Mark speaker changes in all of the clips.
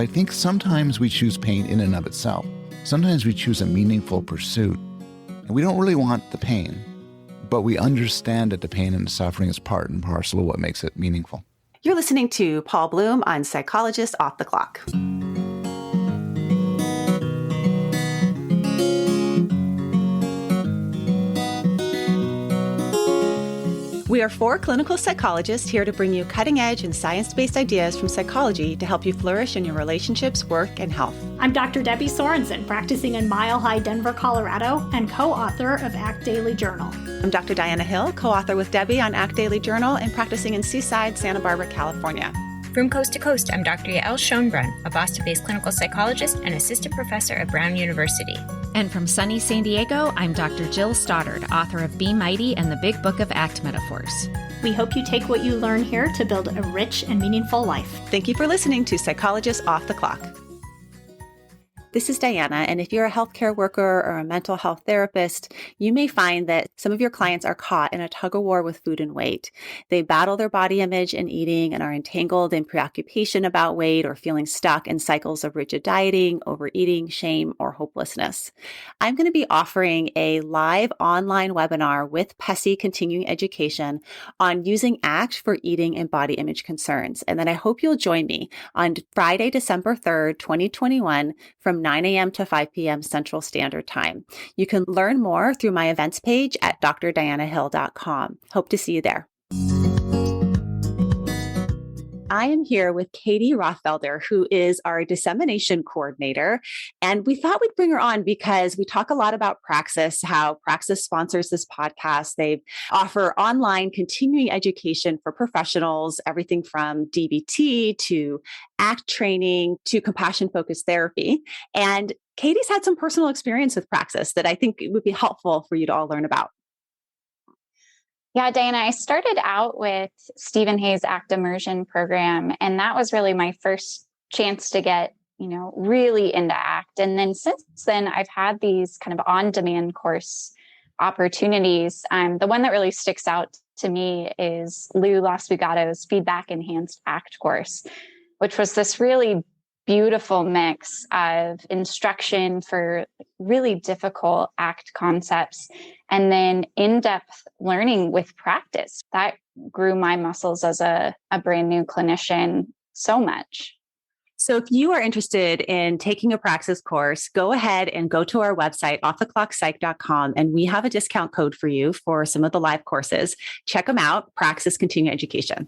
Speaker 1: I think sometimes we choose pain in and of itself. Sometimes we choose a meaningful pursuit, and we don't really want the pain, but we understand that the pain and the suffering is part and parcel of what makes it meaningful.
Speaker 2: You're listening to Paul Bloom on Psychologist Off the Clock. We are four clinical psychologists here to bring you cutting-edge and science-based ideas from psychology to help you flourish in your relationships, work, and health.
Speaker 3: I'm Dr. Debbie Sorensen, practicing in Mile High, Denver, Colorado, and co-author of ACT Daily Journal.
Speaker 2: I'm Dr. Diana Hill, co-author with Debbie on ACT Daily Journal and practicing in Seaside, Santa Barbara, California.
Speaker 4: From coast to coast, I'm Dr. Yael Schonbrun, a Boston-based clinical psychologist and assistant professor at Brown University.
Speaker 5: And from sunny San Diego, I'm Dr. Jill Stoddard, author of Be Mighty and the Big Book of ACT Metaphors.
Speaker 3: We hope you take what you learn here to build a rich and meaningful life.
Speaker 2: Thank you for listening to Psychologist Off the Clock. This is Diana, and if you're a healthcare worker or a mental health therapist, you may find that some of your clients are caught in a tug-of-war with food and weight. They battle their body image and eating and are entangled in preoccupation about weight or feeling stuck in cycles of rigid dieting, overeating, shame, or hopelessness. I'm going to be offering a live online webinar with PESI Continuing Education on using ACT for eating and body image concerns. And then I hope you'll join me on Friday, December 3rd, 2021 from 9 a.m. to 5 p.m. Central Standard Time. You can learn more through my events page at drdianahill.com. Hope to see you there. I am here with Katie Rothfelder, who is our dissemination coordinator. And we thought we'd bring her on because we talk a lot about Praxis, how Praxis sponsors this podcast. They offer online continuing education for professionals, everything from DBT to ACT training to compassion-focused therapy. And Katie's had some personal experience with Praxis that I think would be helpful for you to all learn about.
Speaker 6: Yeah, Diana, I started out with Stephen Hayes' ACT Immersion program, and that was really my first chance to get, really into ACT. And then since then, I've had these kind of on-demand course opportunities. The one that really sticks out to me is Lou Lasfugato's Feedback Enhanced ACT course, which was this really beautiful mix of instruction for really difficult ACT concepts and then in-depth learning with practice. That grew my muscles as a brand new clinician so much.
Speaker 2: So if you are interested in taking a Praxis course, go ahead and go to our website, offtheclockpsych.com, and we have a discount code for you for some of the live courses. Check them out, Praxis Continuing Education.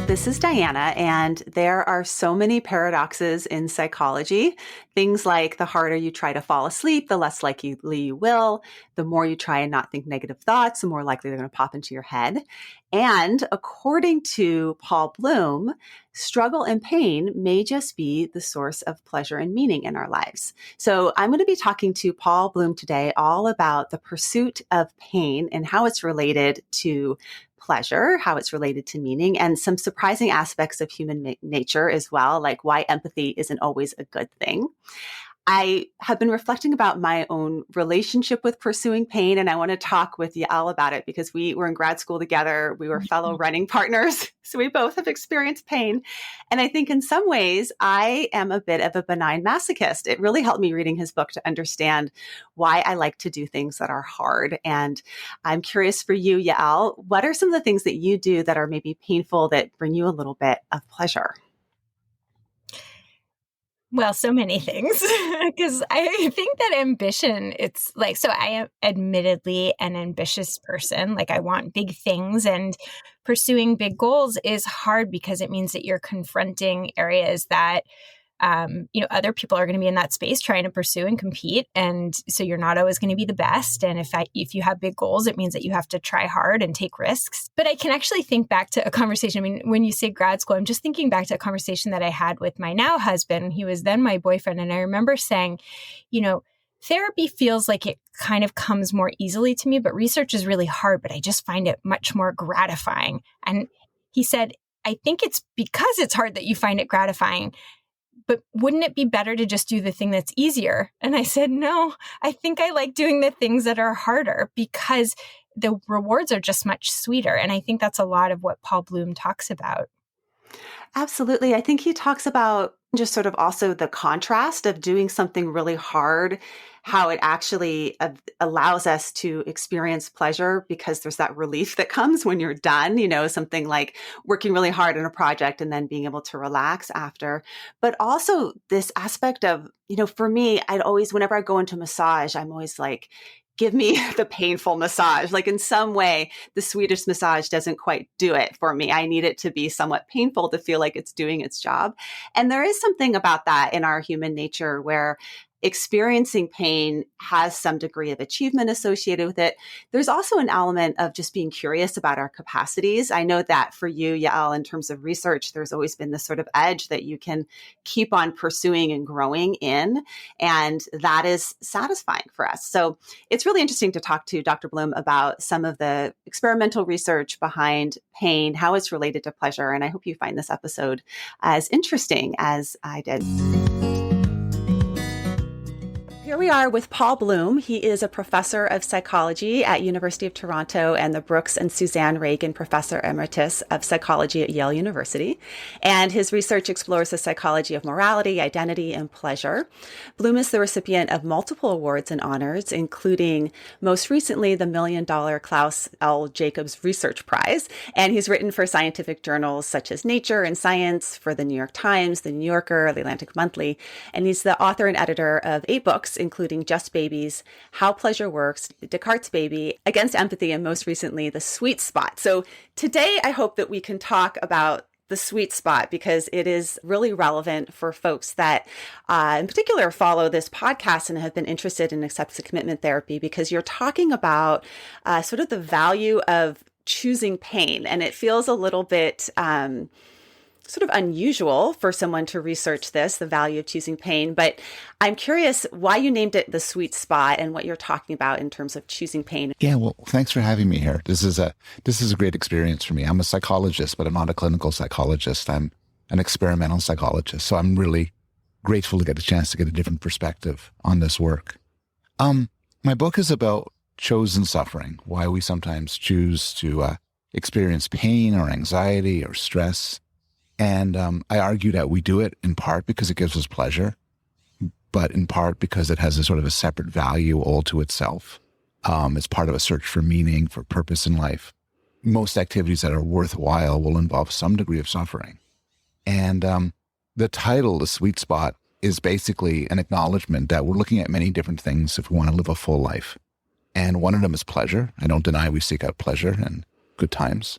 Speaker 2: This is Diana, and there are so many paradoxes in psychology. Things like the harder you try to fall asleep, the less likely you will. The more you try and not think negative thoughts, the more likely they're going to pop into your head. And according to Paul Bloom, struggle and pain may just be the source of pleasure and meaning in our lives. So I'm going to be talking to Paul Bloom today all about the pursuit of pain and how it's related to pleasure, how it's related to meaning, and some surprising aspects of human nature as well, like why empathy isn't always a good thing. I have been reflecting about my own relationship with pursuing pain, and I want to talk with Yael about it because we were in grad school together. We were fellow running partners, so we both have experienced pain. And I think in some ways, I am a bit of a benign masochist. It really helped me reading his book to understand why I like to do things that are hard. And I'm curious for you, Yael, what are some of the things that you do that are maybe painful that bring you a little bit of pleasure?
Speaker 4: Well, so many things, because I think that ambition, it's like, so I am admittedly an ambitious person. Like I want big things, and pursuing big goals is hard because it means that you're confronting areas that, other people are going to be in that space trying to pursue and compete. And so you're not always going to be the best. And if you have big goals, it means that you have to try hard and take risks. But I can actually think back to a conversation. I mean, when you say grad school, I'm just thinking back to a conversation that I had with my now husband. He was then my boyfriend. And I remember saying, therapy feels like it kind of comes more easily to me, but research is really hard, but I just find it much more gratifying. And he said, I think it's because it's hard that you find it gratifying. But wouldn't it be better to just do the thing that's easier? And I said, no, I think I like doing the things that are harder because the rewards are just much sweeter. And I think that's a lot of what Paul Bloom talks about.
Speaker 2: Absolutely. I think he talks about just sort of also the contrast of doing something really hard, how it actually allows us to experience pleasure because there's that relief that comes when you're done, something like working really hard on a project and then being able to relax after. But also this aspect of, for me, whenever I go into massage, I'm always like, give me the painful massage. Like in some way, the Swedish massage doesn't quite do it for me. I need it to be somewhat painful to feel like it's doing its job. And there is something about that in our human nature where experiencing pain has some degree of achievement associated with it. There's also an element of just being curious about our capacities. I know that for you, Yael, in terms of research, there's always been this sort of edge that you can keep on pursuing and growing in, and that is satisfying for us. So it's really interesting to talk to Dr. Bloom about some of the experimental research behind pain, how it's related to pleasure, and I hope you find this episode as interesting as I did. Here we are with Paul Bloom. He is a professor of psychology at University of Toronto and the Brooks and Suzanne Reagan Professor Emeritus of Psychology at Yale University. And his research explores the psychology of morality, identity, and pleasure. Bloom is the recipient of multiple awards and honors, including most recently the $1 million Klaus L. Jacobs Research Prize. And he's written for scientific journals such as Nature and Science, for the New York Times, the New Yorker, the Atlantic Monthly. And he's the author and editor of 8 books, including Just Babies, How Pleasure Works, Descartes' Baby, Against Empathy, and most recently, The Sweet Spot. So today, I hope that we can talk about the sweet spot because it is really relevant for folks that in particular follow this podcast and have been interested in acceptance commitment therapy, because you're talking about sort of the value of choosing pain. And it feels a little bit sort of unusual for someone to research this, the value of choosing pain. But I'm curious why you named it The Sweet Spot and what you're talking about in terms of choosing pain.
Speaker 1: Yeah, well, thanks for having me here. This is a great experience for me. I'm a psychologist, but I'm not a clinical psychologist. I'm an experimental psychologist. So I'm really grateful to get a chance to get a different perspective on this work. My book is about chosen suffering, why we sometimes choose to experience pain or anxiety or stress. And I argue that we do it in part because it gives us pleasure, but in part because it has a sort of a separate value all to itself. It's part of a search for meaning, for purpose in life. Most activities that are worthwhile will involve some degree of suffering. And the title, The Sweet Spot, is basically an acknowledgement that we're looking at many different things if we want to live a full life. And one of them is pleasure. I don't deny we seek out pleasure and good times.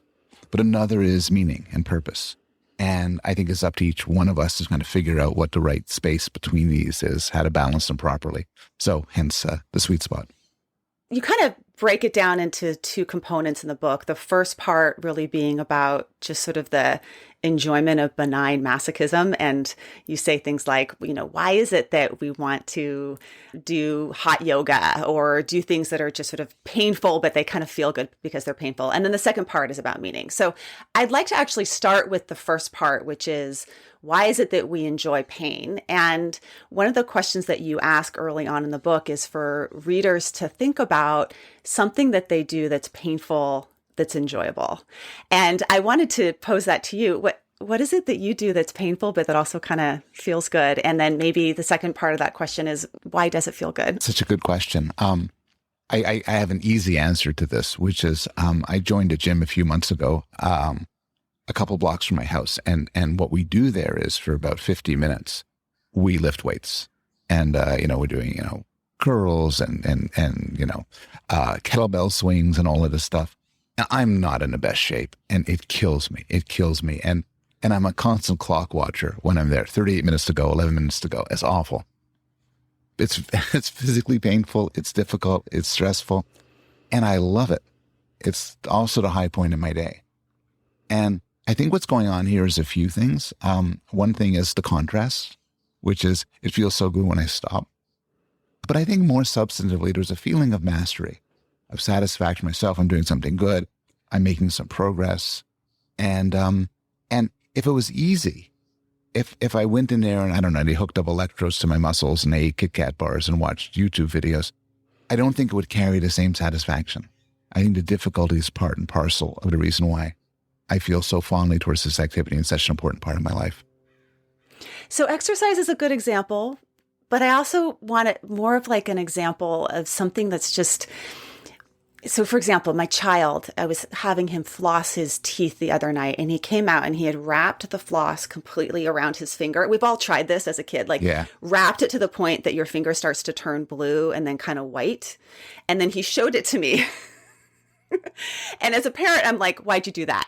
Speaker 1: But another is meaning and purpose. And I think it's up to each one of us to kind of figure out what the right space between these is, how to balance them properly. So hence the sweet spot.
Speaker 2: You kind of break it down into 2 components in the book. The first part really being about just sort of the enjoyment of benign masochism. And you say things like, why is it that we want to do hot yoga or do things that are just sort of painful, but they kind of feel good because they're painful? And then the second part is about meaning. So I'd like to actually start with the first part, which is, why is it that we enjoy pain? And one of the questions that you ask early on in the book is for readers to think about something that they do that's painful, that's enjoyable. And I wanted to pose that to you. What is it that you do that's painful, but that also kind of feels good? And then maybe the second part of that question is, why does it feel good?
Speaker 1: Such a good question. I have an easy answer to this, which is I joined a gym a few months ago, a couple blocks from my house. And what we do there is for about 50 minutes, we lift weights. And, we're doing, curls and kettlebell swings and all of this stuff. Now, I'm not in the best shape and it kills me. It kills me. And I'm a constant clock watcher when I'm there. 38 minutes to go, 11 minutes to go. It's awful. It's physically painful. It's difficult. It's stressful. And I love it. It's also the high point in my day. And I think what's going on here is a few things. One thing is the contrast, which is it feels so good when I stop. But I think more substantively, there's a feeling of mastery, of satisfaction myself. I'm doing something good. I'm making some progress. And if it was easy, if I went in there and I don't know, they hooked up electrodes to my muscles and I ate Kit Kat bars and watched YouTube videos, I don't think it would carry the same satisfaction. I think the difficulty is part and parcel of the reason why. I feel so fondly towards this activity and such an important part of my life.
Speaker 2: So exercise is a good example, but I also want it more of like an example of something that's just, so for example, my child, I was having him floss his teeth the other night, and he came out and he had wrapped the floss completely around his finger. We've all tried this as a kid, like wrapped it to the point that your finger starts to turn blue and then kind of white. And then he showed it to me. And as a parent, I'm like, why'd you do that?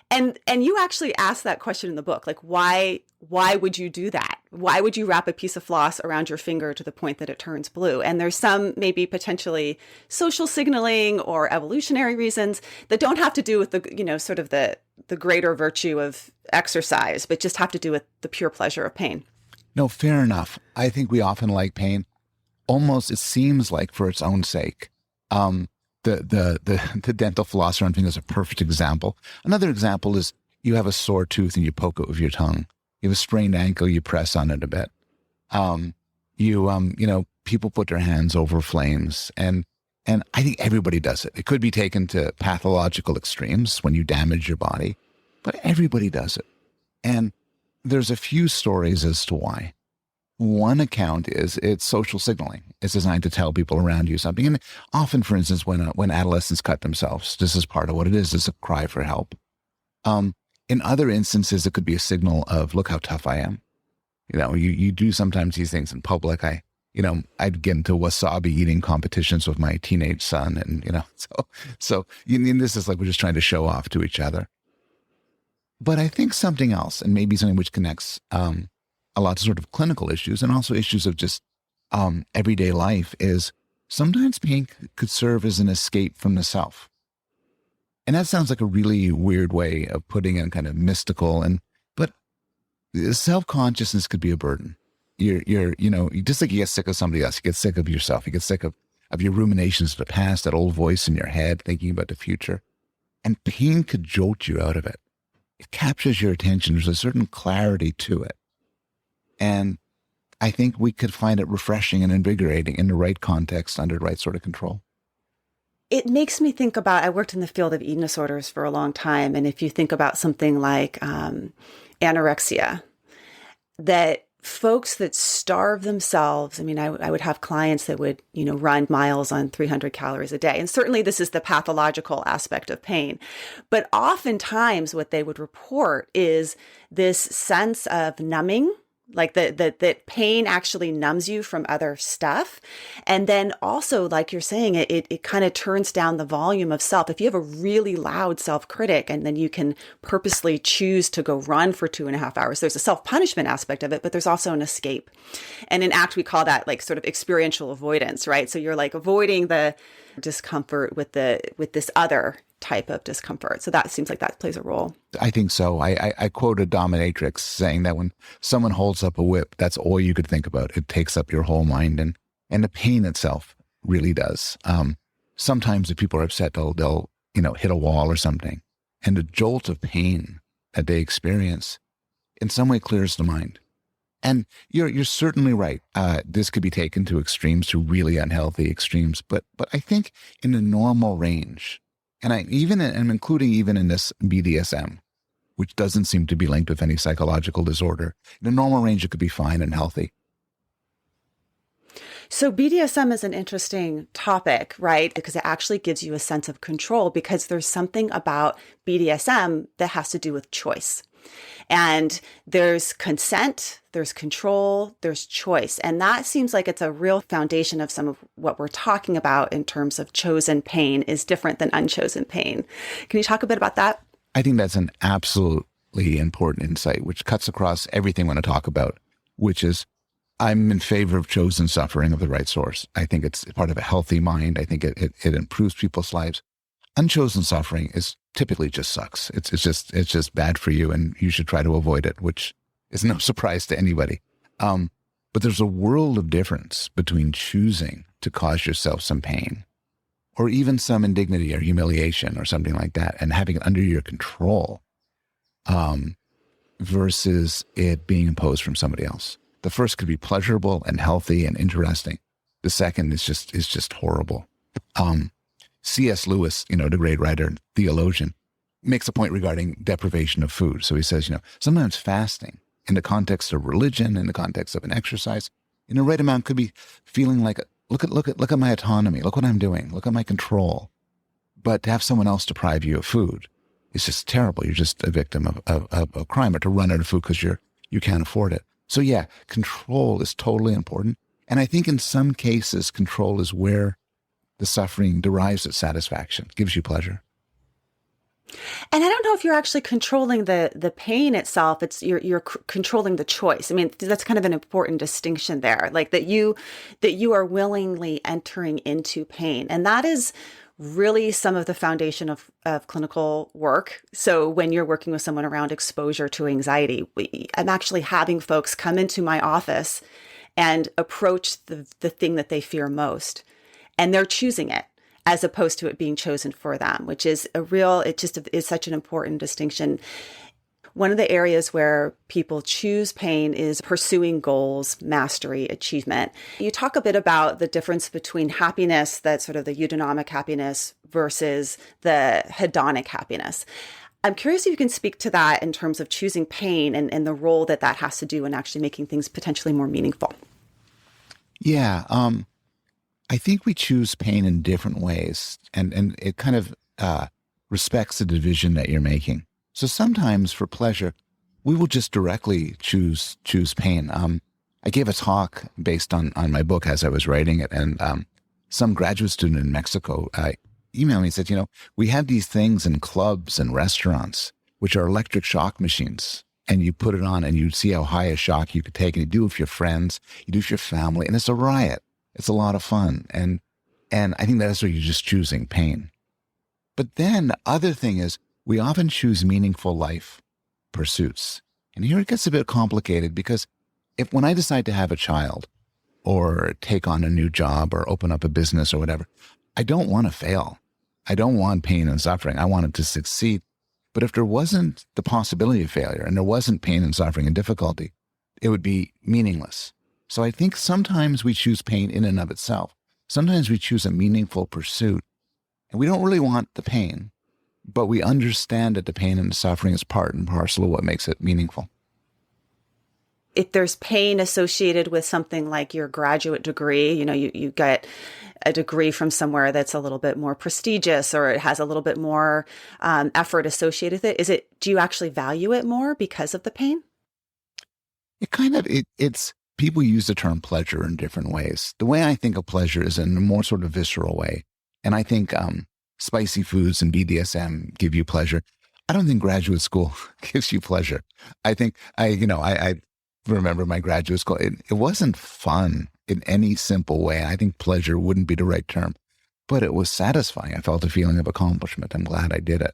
Speaker 2: And you actually asked that question in the book, like, why would you do that? Why would you wrap a piece of floss around your finger to the point that it turns blue? And there's some maybe potentially social signaling or evolutionary reasons that don't have to do with the, you know, sort of the greater virtue of exercise, but just have to do with the pure pleasure of pain.
Speaker 1: No, fair enough. I think we often like pain, almost it seems like for its own sake. The dental floss around finger is a perfect example. Another example is you have a sore tooth and you poke it with your tongue. You have a sprained ankle, you press on it a bit. People put their hands over flames, and I think everybody does it. It could be taken to pathological extremes when you damage your body, but everybody does it. And there's a few stories as to why. One account is it's social signaling. It's designed to tell people around you something. And often, for instance, when adolescents cut themselves, this is part of what it is. It's a cry for help. In other instances, it could be a signal of, look how tough I am. You know, you do sometimes these things in public. I'd get into wasabi eating competitions with my teenage son. And, so this is like we're just trying to show off to each other. But I think something else, and maybe something which connects a lot of sort of clinical issues and also issues of just everyday life, is sometimes pain could serve as an escape from the self. And that sounds like a really weird way of putting it, kind of mystical, but self-consciousness could be a burden. You're just like you get sick of somebody else, you get sick of yourself, you get sick of your ruminations of the past, that old voice in your head thinking about the future. And pain could jolt you out of it. It captures your attention. There's a certain clarity to it. And I think we could find it refreshing and invigorating in the right context, under the right sort of control.
Speaker 2: It makes me think about, I worked in the field of eating disorders for a long time. And if you think about something like anorexia, that folks that starve themselves, I mean, I would have clients that would, run miles on 300 calories a day. And certainly this is the pathological aspect of pain. But oftentimes what they would report is this sense of numbing, like that pain actually numbs you from other stuff. And then also, like you're saying, it kind of turns down the volume of self. If you have a really loud self-critic and then you can purposely choose to go run for 2.5 hours, there's a self-punishment aspect of it, but there's also an escape. And in ACT, we call that like sort of experiential avoidance, right? So you're like avoiding the discomfort with this other type of discomfort. So that seems like that plays a role.
Speaker 1: I think so. I quoted dominatrix saying that when someone holds up a whip, that's all you could think about. It takes up your whole mind, and the pain itself really does. Sometimes if people are upset, they'll hit a wall or something, and the jolt of pain that they experience in some way clears the mind. And you're certainly right. This could be taken to extremes, to really unhealthy extremes, but I think in the normal range. And I'm including even in this BDSM, which doesn't seem to be linked with any psychological disorder. In a normal range, it could be fine and healthy.
Speaker 2: So BDSM is an interesting topic, right? Because it actually gives you a sense of control, because there's something about BDSM that has to do with choice. And there's consent, there's control, there's choice. And that seems like it's a real foundation of some of what we're talking about in terms of chosen pain is different than unchosen pain. Can you talk a bit about that?
Speaker 1: I think that's an absolutely important insight, which cuts across everything I want to talk about, which is I'm in favor of chosen suffering of the right source. I think it's part of a healthy mind. I think it improves people's lives. Unchosen suffering is typically just sucks. It's just bad for you, and you should try to avoid it, which is no surprise to anybody. But there's a world of difference between choosing to cause yourself some pain, or even some indignity or humiliation or something like that, and having it under your control, versus it being imposed from somebody else. The first could be pleasurable and healthy and interesting. The second is just horrible. C.S. Lewis, the great writer and theologian, makes a point regarding deprivation of food. So he says, sometimes fasting in the context of religion, in the context of an exercise, in the right amount could be feeling like, look at my autonomy. Look what I'm doing. Look at my control. But to have someone else deprive you of food is just terrible. You're just a victim of a crime, or to run out of food because you can't afford it. So yeah, control is totally important. And I think in some cases, control is where the suffering derives its satisfaction, gives you pleasure.
Speaker 2: And I don't know if you're actually controlling the pain itself. It's you're controlling the choice. I mean, that's kind of an important distinction there, like that you are willingly entering into pain. And that is really some of the foundation of clinical work. So when you're working with someone around exposure to anxiety, I'm actually having folks come into my office and approach the thing that they fear most. And they're choosing it, as opposed to it being chosen for them, which is is such an important distinction. One of the areas where people choose pain is pursuing goals, mastery, achievement. You talk a bit about the difference between happiness, that's sort of the eudaimonia happiness, versus the hedonic happiness. I'm curious if you can speak to that in terms of choosing pain and the role that has to do in actually making things potentially more meaningful.
Speaker 1: Yeah, I think we choose pain in different ways, and it kind of respects the division that you're making. So sometimes for pleasure, we will just directly choose pain. I gave a talk based on my book as I was writing it, and some graduate student in Mexico emailed me and said, we have these things in clubs and restaurants, which are electric shock machines, and you put it on and you see how high a shock you could take, and you do it with your friends, you do it with your family, and it's a riot. It's a lot of fun. And I think that's where you're just choosing pain. But then the other thing is we often choose meaningful life pursuits. And here it gets a bit complicated, because when I decide to have a child or take on a new job or open up a business or whatever, I don't want to fail. I don't want pain and suffering. I want it to succeed. But if there wasn't the possibility of failure and there wasn't pain and suffering and difficulty, it would be meaningless. So I think sometimes we choose pain in and of itself. Sometimes we choose a meaningful pursuit, and we don't really want the pain, but we understand that the pain and the suffering is part and parcel of what makes it meaningful.
Speaker 2: If there's pain associated with something like your graduate degree, you get a degree from somewhere that's a little bit more prestigious, or it has a little bit more effort associated with it. Do you actually value it more because of the pain?
Speaker 1: It's people use the term pleasure in different ways. The way I think of pleasure is in a more sort of visceral way. And I think spicy foods and BDSM give you pleasure. I don't think graduate school gives you pleasure. I think I remember my graduate school. It wasn't fun in any simple way. I think pleasure wouldn't be the right term, but it was satisfying. I felt a feeling of accomplishment. I'm glad I did it.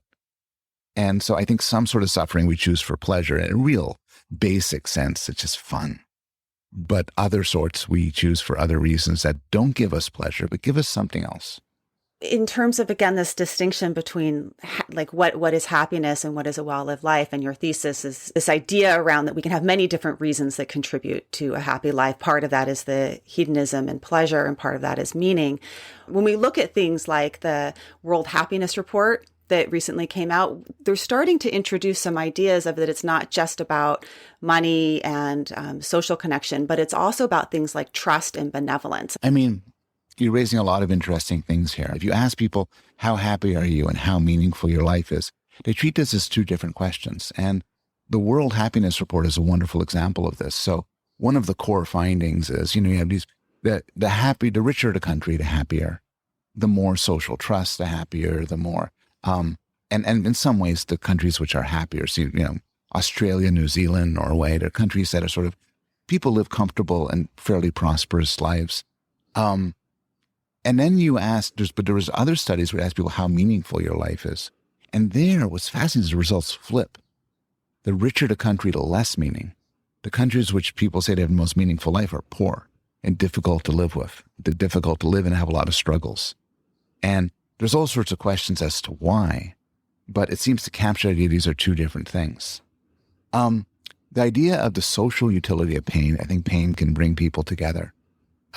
Speaker 1: And so I think some sort of suffering we choose for pleasure in a real basic sense. It's just fun. But other sorts we choose for other reasons that don't give us pleasure, but give us something else.
Speaker 2: In terms of, again, this distinction between like what is happiness and what is a well-lived life, and your thesis is this idea around that we can have many different reasons that contribute to a happy life. Part of that is the hedonism and pleasure, and part of that is meaning. When we look at things like the World Happiness Report that recently came out, they're starting to introduce some ideas of that it's not just about money and social connection, but it's also about things like trust and benevolence.
Speaker 1: I mean, you're raising a lot of interesting things here. If you ask people, how happy are you and how meaningful your life is, they treat this as two different questions. And the World Happiness Report is a wonderful example of this. So one of the core findings is, you have these, the richer the country, the happier. The more social trust, the happier, the more. And in some ways, the countries which are happier, so, Australia, New Zealand, Norway, they're countries that are sort of, people live comfortable and fairly prosperous lives. And then you ask, there was other studies where you ask people how meaningful your life is. And there, what's fascinating is the results flip. The richer the country, the less meaning. The countries which people say they have the most meaningful life are poor and difficult to live with. They're difficult to live and have a lot of struggles. And there's all sorts of questions as to why, but it seems to capture the idea these are two different things. The idea of the social utility of pain, I think pain can bring people together.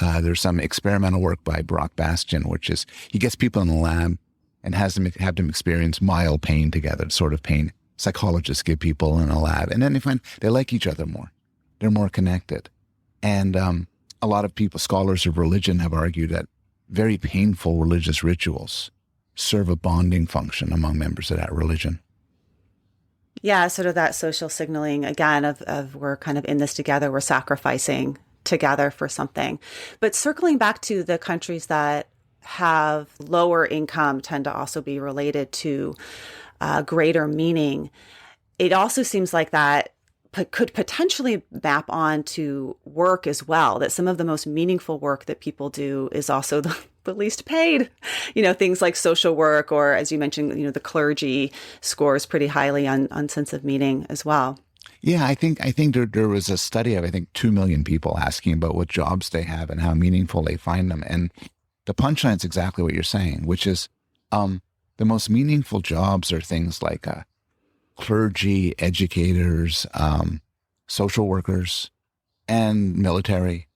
Speaker 1: There's some experimental work by Brock Bastian, which is he gets people in the lab and have them experience mild pain together, the sort of pain psychologists give people in a lab. And then they find they like each other more. They're more connected. And a lot of people, scholars of religion, have argued that very painful religious rituals serve a bonding function among members of that religion.
Speaker 2: Yeah, sort of that social signaling, again, of we're kind of in this together, we're sacrificing together for something. But circling back to the countries that have lower income tend to also be related to greater meaning. It also seems like that could potentially map on to work as well, that some of the most meaningful work that people do is also the least paid. Things like social work, or as you mentioned, the clergy scores pretty highly on sense of meaning as well.
Speaker 1: Yeah, I think there was a study of 2 million people asking about what jobs they have and how meaningful they find them. And the punchline is exactly what you're saying, which is the most meaningful jobs are things like clergy, educators, social workers, and military.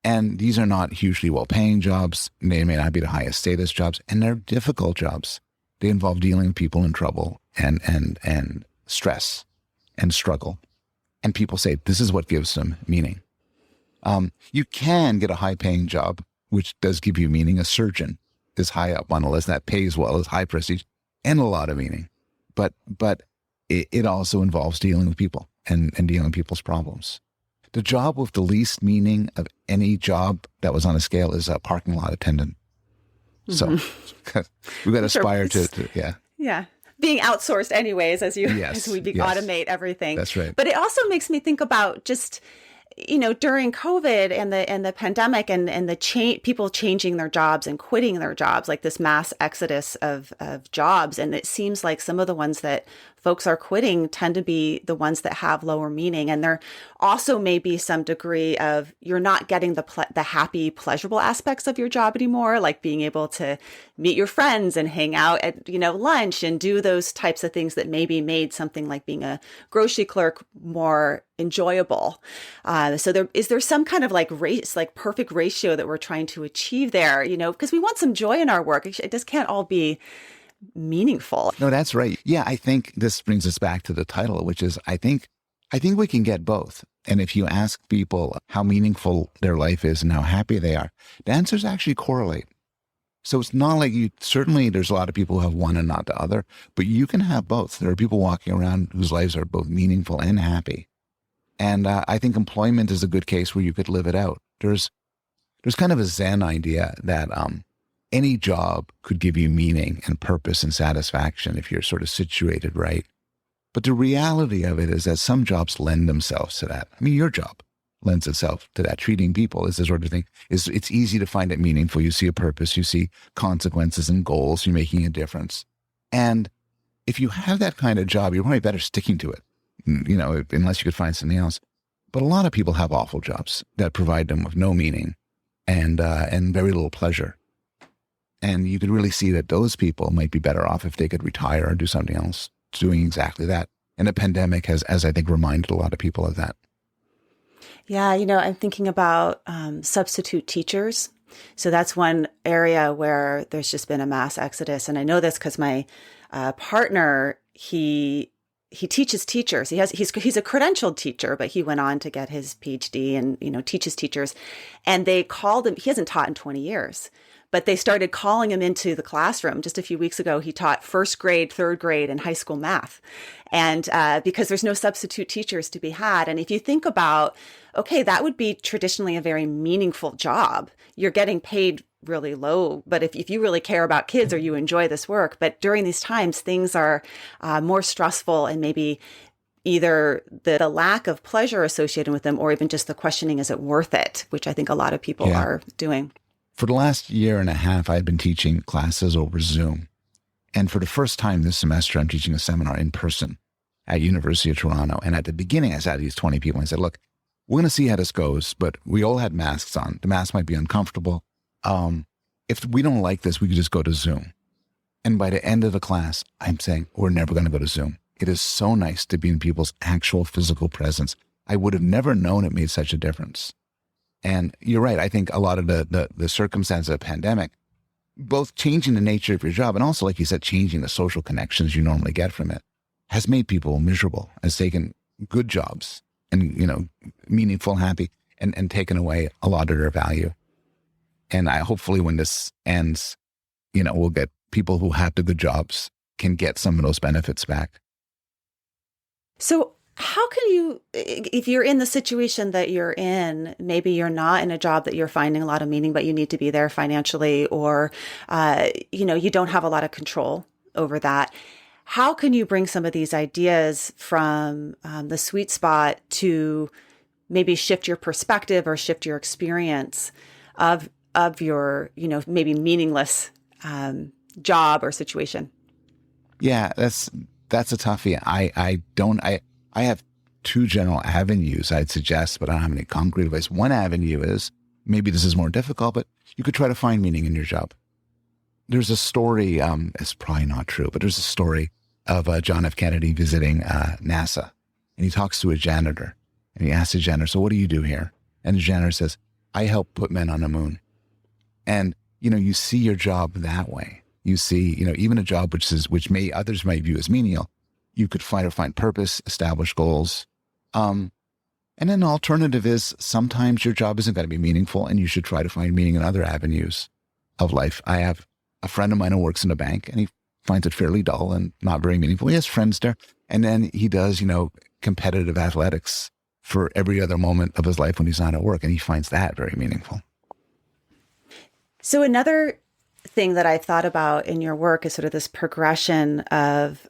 Speaker 1: And these are not hugely well-paying jobs. They may not be the highest status jobs, and they're difficult jobs. They involve dealing with people in trouble and stress and struggle. And people say this is what gives them meaning. You can get a high-paying job, which does give you meaning. A surgeon is high up on the list, that pays well, is high prestige, and a lot of meaning. But it also involves dealing with people and dealing with people's problems. The job with the least meaning of any job that was on a scale is a parking lot attendant. So we've got to aspire to
Speaker 2: Yeah. Being outsourced anyways, as we automate everything.
Speaker 1: That's right.
Speaker 2: But it also makes me think about just, during COVID and the pandemic and the people changing their jobs and quitting their jobs, like this mass exodus of jobs. And it seems like some of the ones that folks are quitting tend to be the ones that have lower meaning. And there also may be some degree of you're not getting the happy, pleasurable aspects of your job anymore, like being able to meet your friends and hang out at, lunch and do those types of things that maybe made something like being a grocery clerk more enjoyable. So is there some kind of perfect ratio that we're trying to achieve there, because we want some joy in our work. It just can't all be meaningful.
Speaker 1: No, that's right. Yeah, I think this brings us back to the title, which is I think we can get both. And if you ask people how meaningful their life is and how happy they are, the answers actually correlate. So it's not like certainly there's a lot of people who have one and not the other, but you can have both. There are people walking around whose lives are both meaningful and happy. And I think employment is a good case where you could live it out. There's kind of a Zen idea that any job could give you meaning and purpose and satisfaction if you're sort of situated right. But the reality of it is that some jobs lend themselves to that. I mean, your job lends itself to that. Treating people is the sort of thing. It's easy to find it meaningful. You see a purpose, you see consequences and goals, you're making a difference. And if you have that kind of job, you're probably better sticking to it, unless you could find something else. But a lot of people have awful jobs that provide them with no meaning and very little pleasure. And you could really see that those people might be better off if they could retire or do something else, doing exactly that. And the pandemic has, as I think, reminded a lot of people of that.
Speaker 2: Yeah, I'm thinking about substitute teachers. So that's one area where there's just been a mass exodus. And I know this because my partner, he teaches teachers. He's a credentialed teacher, but he went on to get his PhD and, teaches teachers. And they called him, he hasn't taught in 20 years. But they started calling him into the classroom. Just a few weeks ago, he taught first grade, third grade, and high school math. And because there's no substitute teachers to be had. And if you think about, okay, that would be traditionally a very meaningful job. You're getting paid really low, but if you really care about kids or you enjoy this work, but during these times, things are more stressful and maybe either the lack of pleasure associated with them or even just the questioning, is it worth it? Which I think a lot of people are doing.
Speaker 1: For the last year and a half, I've been teaching classes over Zoom. And for the first time this semester, I'm teaching a seminar in person at University of Toronto. And at the beginning, I sat these 20 people and I said, look, we're going to see how this goes, but we all had masks on. The mask might be uncomfortable. If we don't like this, we could just go to Zoom. And by the end of the class, I'm saying, we're never going to go to Zoom. It is so nice to be in people's actual physical presence. I would have never known it made such a difference. And you're right. I think a lot of the circumstances of the pandemic both changing the nature of your job and also, like you said, changing the social connections you normally get from it has made people miserable, has taken good jobs and, meaningful, happy, and taken away a lot of their value. And hopefully when this ends, we'll get people who have the good jobs can get some of those benefits back.
Speaker 2: So how can you, if you're in the situation that you're in, maybe you're not in a job that you're finding a lot of meaning, but you need to be there financially, or, you don't have a lot of control over that. How can you bring some of these ideas from the sweet spot to maybe shift your perspective or shift your experience of your, maybe meaningless job or situation?
Speaker 1: Yeah, that's a toughie. I have two general avenues I'd suggest, but I don't have any concrete advice. One avenue is, maybe this is more difficult, but you could try to find meaning in your job. There's a story, it's probably not true, but there's a story of John F. Kennedy visiting NASA. And he talks to a janitor. And he asks the janitor, so what do you do here? And the janitor says, I help put men on the moon. And, you see your job that way. You see, even a job which others might view as menial, you could find purpose, establish goals. And then the alternative is sometimes your job isn't going to be meaningful and you should try to find meaning in other avenues of life. I have a friend of mine who works in a bank and he finds it fairly dull and not very meaningful. He has friends there. And then he does, competitive athletics for every other moment of his life when he's not at work. And he finds that very meaningful.
Speaker 2: So another thing that I've thought about in your work is sort of this progression of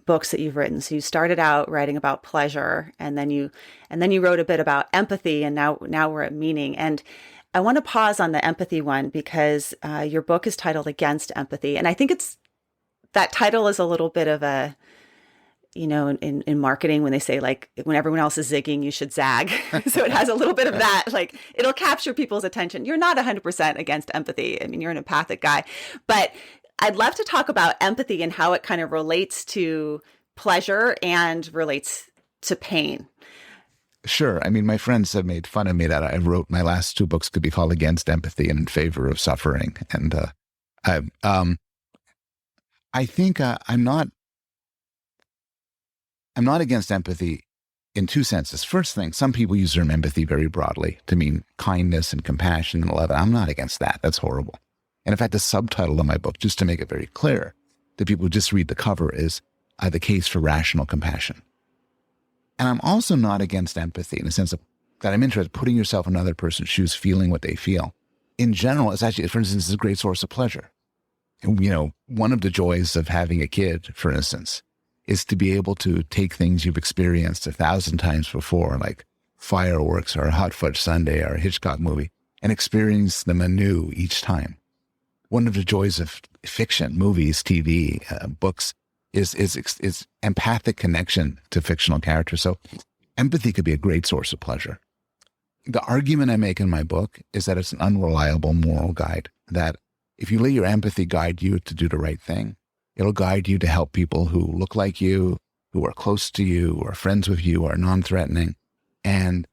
Speaker 2: books that you've written. So you started out writing about pleasure, and then you wrote a bit about empathy, and now we're at meaning. And I want to pause on the empathy one because your book is titled Against Empathy, and I think that title is a little bit of a, in marketing when they say like when everyone else is zigging, you should zag. So it has a little bit of that, like it'll capture people's attention. You're not 100% against empathy. I mean, you're an empathic guy, but I'd love to talk about empathy and how it kind of relates to pleasure and relates to pain.
Speaker 1: Sure. I mean, my friends have made fun of me that I wrote my last two books could be called Against Empathy and In Favor of Suffering. And I think I'm not against empathy in two senses. First thing, some people use the term empathy very broadly to mean kindness and compassion and love. I'm not against that. That's horrible. And in fact, the subtitle of my book, just to make it very clear that people just read the cover, is The Case for Rational Compassion. And I'm also not against empathy in the sense of that I'm interested in putting yourself in another person's shoes, feeling what they feel. In general, it's actually, for instance, is a great source of pleasure. And, one of the joys of having a kid, for instance, is to be able to take things you've experienced 1,000 times before, like fireworks or a hot fudge sundae or a Hitchcock movie, and experience them anew each time. One of the joys of fiction, movies, TV, books, is empathic connection to fictional characters. So empathy could be a great source of pleasure. The argument I make in my book is that it's an unreliable moral guide, that if you let your empathy guide you to do the right thing, it'll guide you to help people who look like you, who are close to you, who are friends with you, who are non-threatening. And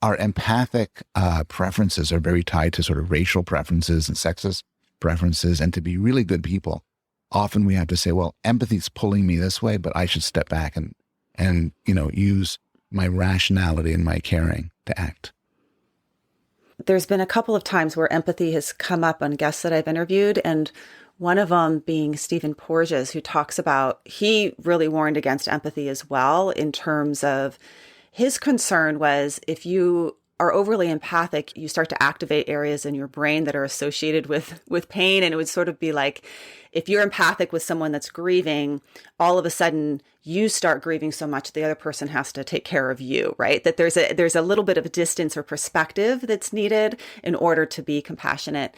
Speaker 1: our empathic preferences are very tied to sort of racial preferences and sexist preferences. And to be really good people, often we have to say, well, empathy's pulling me this way, but I should step back and use my rationality and my caring to act.
Speaker 2: There's been a couple of times where empathy has come up on guests that I've interviewed, and one of them being Stephen Porges, who talks about, he really warned against empathy as well, in terms of his concern was if you are overly empathic, you start to activate areas in your brain that are associated with pain. And it would sort of be like, if you're empathic with someone that's grieving, all of a sudden you start grieving so much the other person has to take care of you, right? That there's a little bit of a distance or perspective that's needed in order to be compassionate.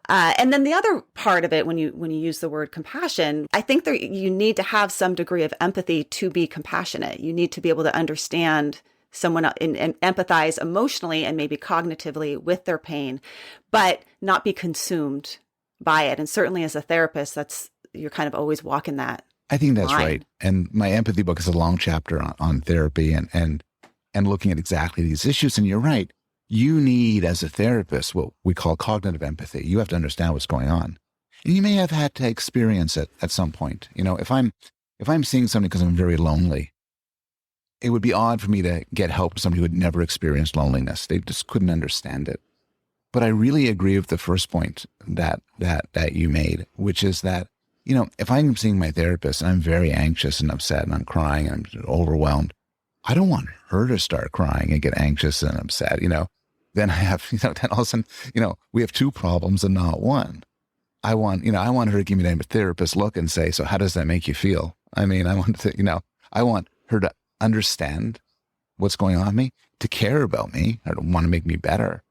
Speaker 2: And then the other part of it, when you use the word compassion, I think you need to have some degree of empathy to be compassionate. You need to be able to understand someone and empathize emotionally and maybe cognitively with their pain, but not be consumed by it. And certainly as a therapist, you're kind of always walking that.
Speaker 1: I think that's
Speaker 2: line.
Speaker 1: right. And my empathy book is a long chapter on therapy and looking at exactly these issues. And you're right. You need, as a therapist, what we call cognitive empathy. You have to understand what's going on. And you may have had to experience it at some point. If I'm seeing somebody because I'm very lonely, it would be odd for me to get help from somebody who had never experienced loneliness. They just couldn't understand it. But I really agree with the first point that you made, which is that, if I'm seeing my therapist and I'm very anxious and upset and I'm crying and I'm overwhelmed, I don't want her to start crying and get anxious and upset, Then I have, then all of a sudden, we have two problems and not one. I want her to give me a therapist look and say, so how does that make you feel? I want her to understand what's going on with me, to care about me, or to want to make me better.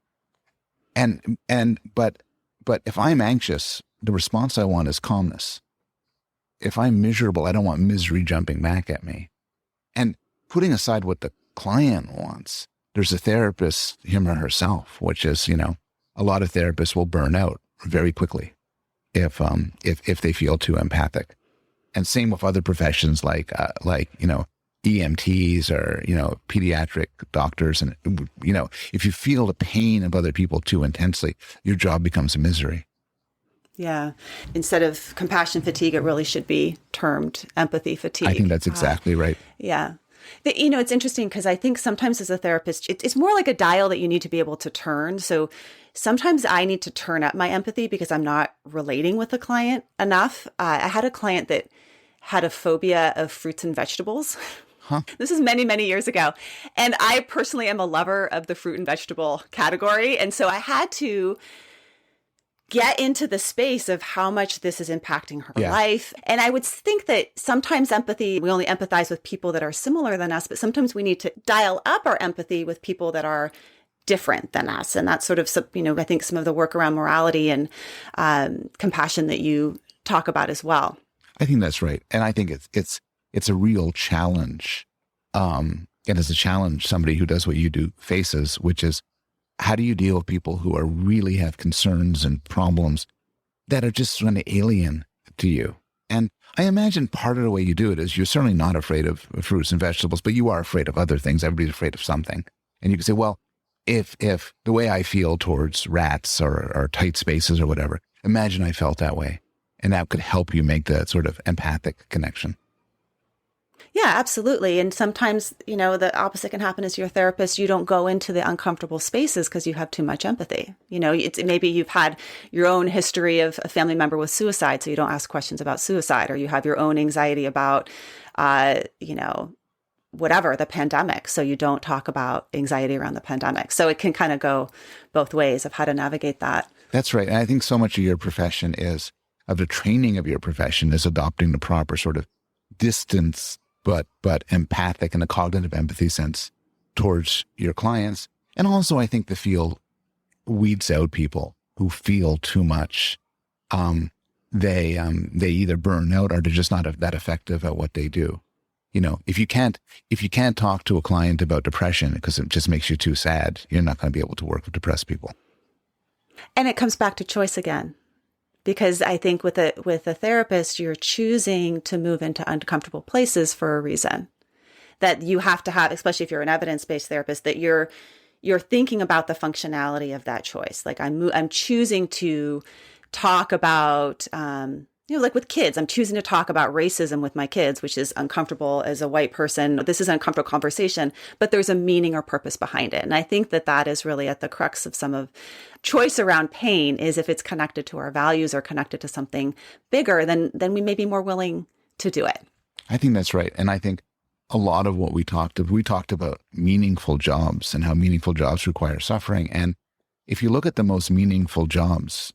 Speaker 1: But if I'm anxious, the response I want is calmness. If I'm miserable, I don't want misery jumping back at me. And putting aside what the client wants, there's a therapist, him or herself, which is, a lot of therapists will burn out very quickly if they feel too empathic. And same with other professions like EMTs or, pediatric doctors. And, if you feel the pain of other people too intensely, your job becomes a misery.
Speaker 2: Yeah. Instead of compassion fatigue, it really should be termed empathy fatigue.
Speaker 1: I think that's exactly right.
Speaker 2: Yeah. It's interesting because I think sometimes as a therapist, it's more like a dial that you need to be able to turn. So sometimes I need to turn up my empathy because I'm not relating with the client enough. I had a client that had a phobia of fruits and vegetables.
Speaker 1: Huh.
Speaker 2: This is many, many years ago. And I personally am a lover of the fruit and vegetable category. And so I had to get into the space of how much this is impacting her life. And I would think that sometimes empathy, we only empathize with people that are similar than us, but sometimes we need to dial up our empathy with people that are different than us. And that's sort of, I think some of the work around morality and compassion that you talk about as well.
Speaker 1: I think that's right. And I think it's a real challenge. And it's a challenge somebody who does what you do faces, which is, how do you deal with people who really have concerns and problems that are just kind of alien to you? And I imagine part of the way you do it is you're certainly not afraid of fruits and vegetables, but you are afraid of other things. Everybody's afraid of something. And you can say, well, if the way I feel towards rats or tight spaces or whatever, imagine I felt that way. And that could help you make that sort of empathic connection.
Speaker 2: Yeah, absolutely. And sometimes, the opposite can happen as your therapist. You don't go into the uncomfortable spaces because you have too much empathy. Maybe you've had your own history of a family member with suicide, so you don't ask questions about suicide, or you have your own anxiety about, whatever, the pandemic. So you don't talk about anxiety around the pandemic. So it can kind of go both ways of how to navigate that.
Speaker 1: That's right. And I think so much of your profession of the training of your profession is adopting the proper sort of distance, but empathic and a cognitive empathy sense towards your clients. And also, I think the field weeds out people who feel too much. They either burn out or they're just not that effective at what they do. If you can't talk to a client about depression because it just makes you too sad, you're not going to be able to work with depressed people.
Speaker 2: And it comes back to choice again. Because I think with a therapist, you're choosing to move into uncomfortable places for a reason. That you have to have, especially if you're an evidence-based therapist, that you're thinking about the functionality of that choice. Like I'm choosing to talk about, like with kids, I'm choosing to talk about racism with my kids, which is uncomfortable as a white person. This is an uncomfortable conversation, but there's a meaning or purpose behind it. And I think that is really at the crux of some of choice around pain, is if it's connected to our values or connected to something bigger, then we may be more willing to do it.
Speaker 1: I think that's right. And I think a lot of what we talked about meaningful jobs and how meaningful jobs require suffering. And if you look at the most meaningful jobs,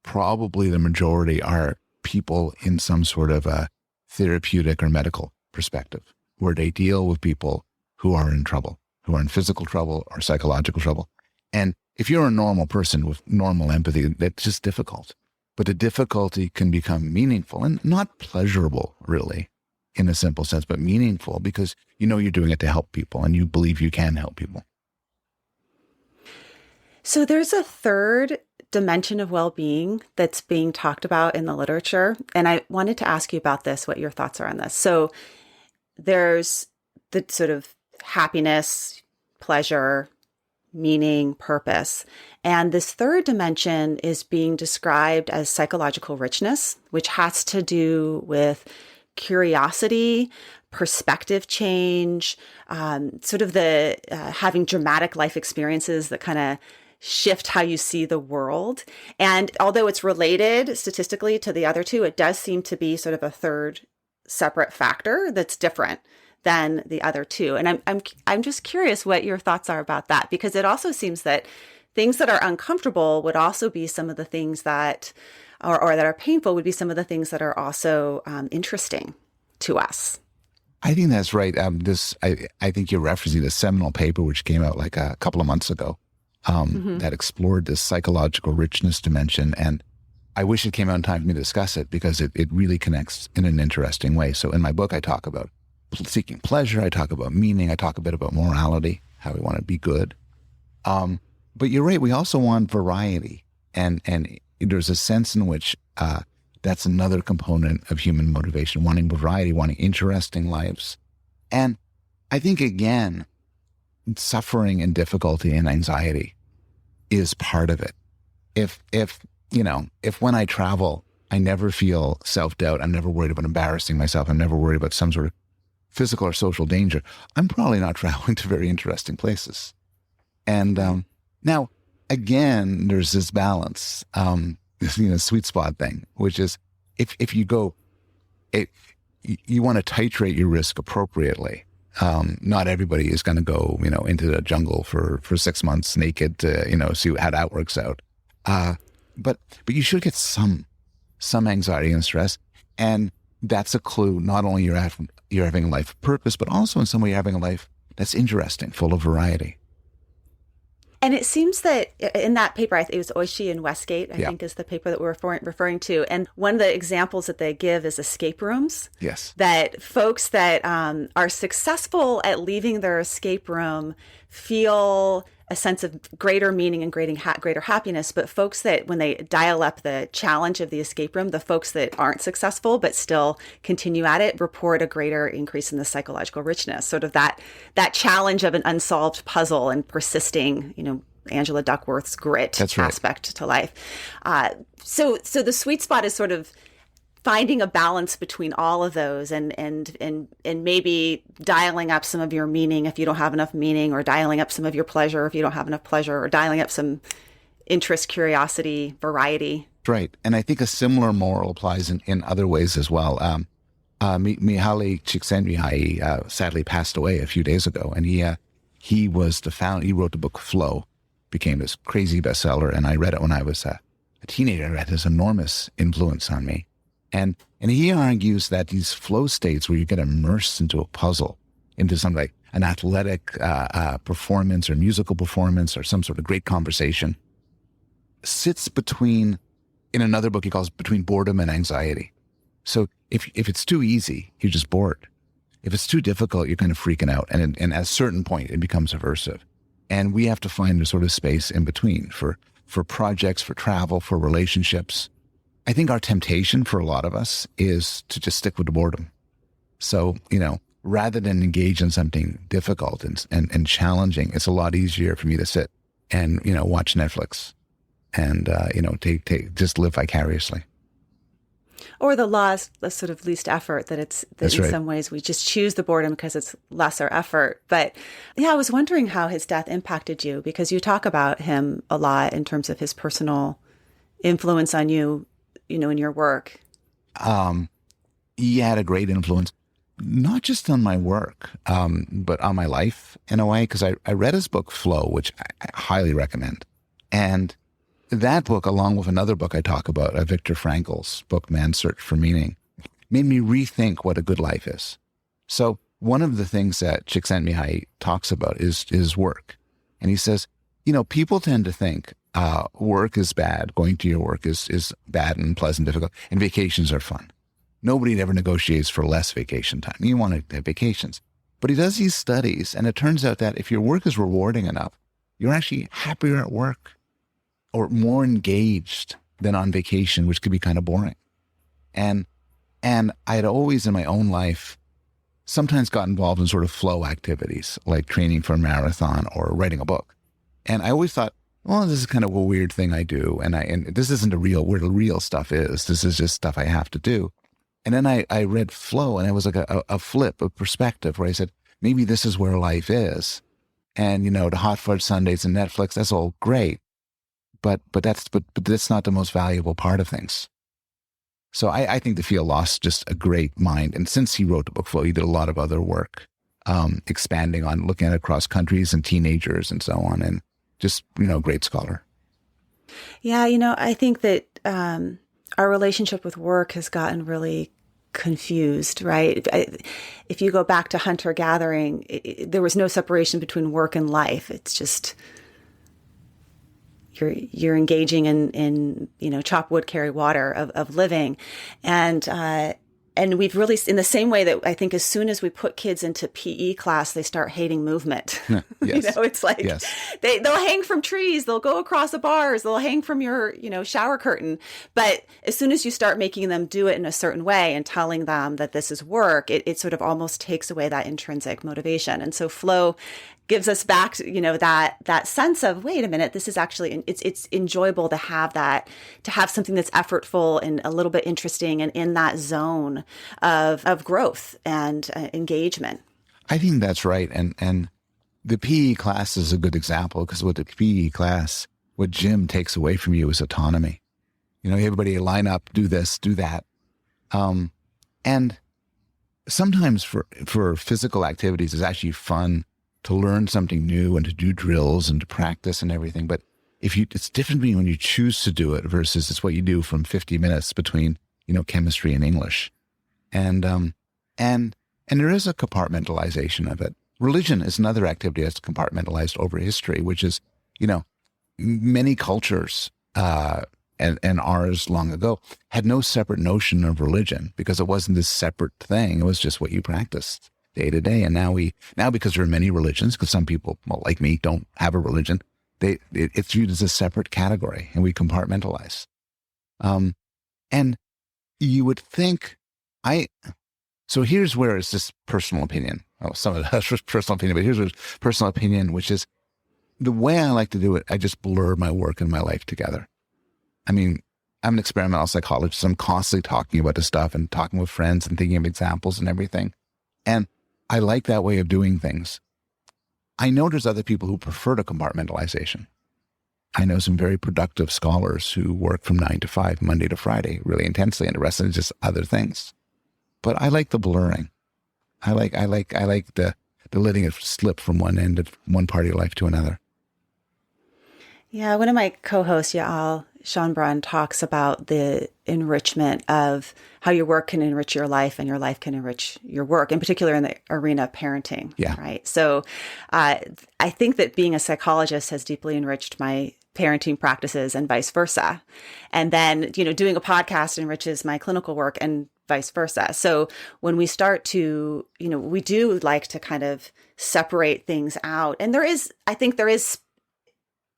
Speaker 1: probably the majority are people in some sort of a therapeutic or medical perspective, where they deal with people who are in trouble, who are in physical trouble or psychological trouble. And if you're a normal person with normal empathy, that's just difficult. But the difficulty can become meaningful and not pleasurable, really, in a simple sense, but meaningful because you're doing it to help people and you believe you can help people.
Speaker 2: So there's a third dimension of well-being that's being talked about in the literature. And I wanted to ask you about this, what your thoughts are on this. So there's the sort of happiness, pleasure, meaning, purpose. And this third dimension is being described as psychological richness, which has to do with curiosity, perspective change, sort of the having dramatic life experiences that kind of shift how you see the world. And although it's related statistically to the other two, it does seem to be sort of a third separate factor that's different than the other two. And I'm just curious what your thoughts are about that, because it also seems that things that are uncomfortable would also be some of the things that, or that are painful would be some of the things that are also interesting to us.
Speaker 1: I think that's right. I think you're referencing the seminal paper, which came out like a couple of months ago, that explored this psychological richness dimension. And I wish it came out in time for me to discuss it, because it really connects in an interesting way. So in my book, I talk about seeking pleasure. I talk about meaning. I talk a bit about morality, how we want to be good. But you're right. We also want variety. And there's a sense in which that's another component of human motivation, wanting variety, wanting interesting lives. And I think, again, suffering and difficulty and anxiety is part of it. If when I travel, I never feel self-doubt, I'm never worried about embarrassing myself, I'm never worried about some sort of physical or social danger, I'm probably not traveling to very interesting places. And now, again, there's this balance, this sweet spot thing, which is if you go, you want to titrate your risk appropriately. Not everybody is going to go, into the jungle for 6 months naked to, see how that works out. But you should get some anxiety and stress, and that's a clue. Not only you're having a life of purpose, but also in some way you're having a life that's interesting, full of variety.
Speaker 2: And it seems that in that paper, it was Oishi and Westgate, I think is the paper that we're referring to. And one of the examples that they give is escape rooms.
Speaker 1: Yes. That
Speaker 2: folks that are successful at leaving their escape room feel a sense of greater meaning and greater happiness. But folks that, when they dial up the challenge of the escape room, the folks that aren't successful but still continue at it report a greater increase in the psychological richness, sort of that challenge of an unsolved puzzle and persisting, Angela Duckworth's grit aspect to life. So the sweet spot is sort of finding a balance between all of those and maybe dialing up some of your meaning if you don't have enough meaning, or dialing up some of your pleasure if you don't have enough pleasure, or dialing up some interest, curiosity, variety.
Speaker 1: Right. And I think a similar moral applies in other ways as well. Mihaly Csikszentmihalyi sadly passed away a few days ago, and he was he wrote the book Flow, became this crazy bestseller, and I read it when I was a teenager. It had this enormous influence on me. And he argues that these flow states where you get immersed into a puzzle, into something like an athletic performance or musical performance or some sort of great conversation, sits between, in another book he calls between boredom and anxiety. So if it's too easy, you're just bored. If it's too difficult, you're kind of freaking out. And at a certain point, it becomes aversive. And we have to find a sort of space in between for projects, for travel, for relationships. I think our temptation for a lot of us is to just stick with the boredom. So, rather than engage in something difficult and challenging, it's a lot easier for me to sit and, watch Netflix and, just live vicariously.
Speaker 2: Or the sort of least effort, that in some ways we just choose the boredom because it's lesser effort. But I was wondering how his death impacted you, because you talk about him a lot in terms of his personal influence on you, in your work. He had a great influence, not just on my work, but on my life in a way, because I read his book Flow, which I highly recommend. And that book, along with another book I talk about, Viktor Frankl's book, Man's Search for Meaning, made me rethink what a good life is. So one of the things that Csikszentmihalyi talks about is work. And he says, people tend to think work is bad, going to your work is bad and unpleasant, difficult, and vacations are fun. Nobody ever negotiates for less vacation time. You want to have vacations. But he does these studies, and it turns out that if your work is rewarding enough, you're actually happier at work or more engaged than on vacation, which could be kind of boring. And I had always in my own life sometimes got involved in sort of flow activities, like training for a marathon or writing a book.
Speaker 1: And I always thought, well, this is kind of a weird thing I do. And this isn't where the real stuff is. This is just stuff I have to do. And then I read Flow, and it was like a flip of perspective where I said, maybe this is where life is. And, the hot fudge sundaes and Netflix, that's all great. But that's not the most valuable part of things. So I think Phil lost just a great mind. And since he wrote the book Flow, he did a lot of other work, expanding on looking at it across countries and teenagers and so on. And just, great scholar.
Speaker 2: Yeah, I think that our relationship with work has gotten really confused, right? If you go back to hunter-gathering, there was no separation between work and life. It's just you're engaging in chop wood, carry water of living, and we've really, in the same way that I think as soon as we put kids into PE class, they start hating movement.
Speaker 1: Yes.
Speaker 2: It's like they'll hang from trees, they'll go across the bars, they'll hang from your, shower curtain. But as soon as you start making them do it in a certain way and telling them that this is work, it sort of almost takes away that intrinsic motivation. And so Flow gives us back, that sense of, wait a minute, this is actually, it's enjoyable to have that, to have something that's effortful and a little bit interesting and in that zone of growth and engagement. I
Speaker 1: think that's right. And the PE class is a good example, because with the PE class, what gym takes away from you is autonomy. Everybody line up, do this, do that. And sometimes for physical activities, it's actually fun to learn something new and to do drills and to practice and everything. But it's different when you choose to do it versus it's what you do from 50 minutes between, chemistry and English. And there is a compartmentalization of it. Religion is another activity that's compartmentalized over history, which is, many cultures, and ours long ago had no separate notion of religion because it wasn't this separate thing. It was just what you practiced day to day. And now because there are many religions, because some people, like me, don't have a religion, it's viewed as a separate category, and we compartmentalize. And you would think so here's where it's just personal opinion. Oh, some of that's personal opinion, but here's personal opinion, which is the way I like to do it. I just blur my work and my life together. I mean, I'm an experimental psychologist. I'm constantly talking about this stuff and talking with friends and thinking of examples and everything. And I like that way of doing things. I know there's other people who prefer the compartmentalization. I know some very productive scholars who work from 9 to 5, Monday to Friday, really intensely, and the rest of it is just other things. But I like the blurring. I like the letting it slip from one end of one part of your life to another.
Speaker 2: Yeah, one of my co-hosts, Yael Schonbrun, talks about the enrichment of how your work can enrich your life and your life can enrich your work, in particular in the arena of parenting.
Speaker 1: Yeah.
Speaker 2: Right. So I think that being a psychologist has deeply enriched my parenting practices and vice versa. And then, doing a podcast enriches my clinical work and vice versa. So when we start to, we do like to kind of separate things out. And I think there is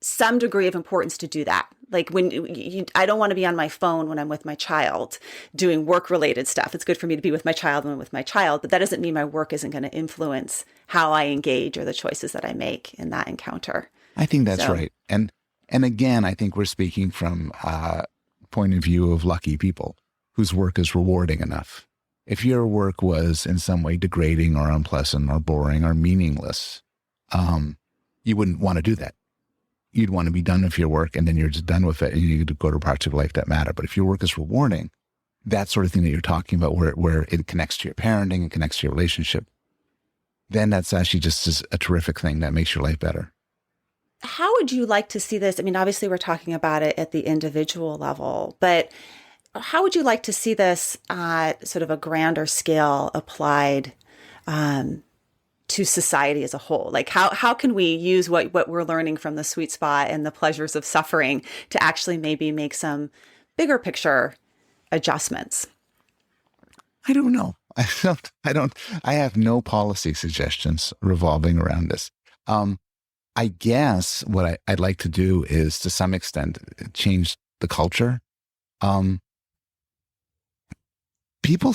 Speaker 2: some degree of importance to do that. Like I don't want to be on my phone when I'm with my child doing work-related stuff. It's good for me to be with my child when I'm with my child, but that doesn't mean my work isn't going to influence how I engage or the choices that I make in that encounter.
Speaker 1: I think that's right. And again, I think we're speaking from a point of view of lucky people whose work is rewarding enough. If your work was in some way degrading or unpleasant or boring or meaningless, you wouldn't want to do that. You'd want to be done with your work, and then you're just done with it, and you go to parts of life that matter. But if your work is rewarding, that sort of thing that you're talking about, where it connects to your parenting and connects to your relationship, then that's actually just a terrific thing that makes your life better.
Speaker 2: How would you like to see this? I mean, obviously we're talking about it at the individual level, but how would you like to see this at sort of a grander scale applied to society as a whole? Like how can we use what we're learning from the sweet spot and the pleasures of suffering to actually maybe make some bigger picture adjustments?
Speaker 1: I don't know. I have no policy suggestions revolving around this. I guess what I'd like to do is, to some extent, change the culture. People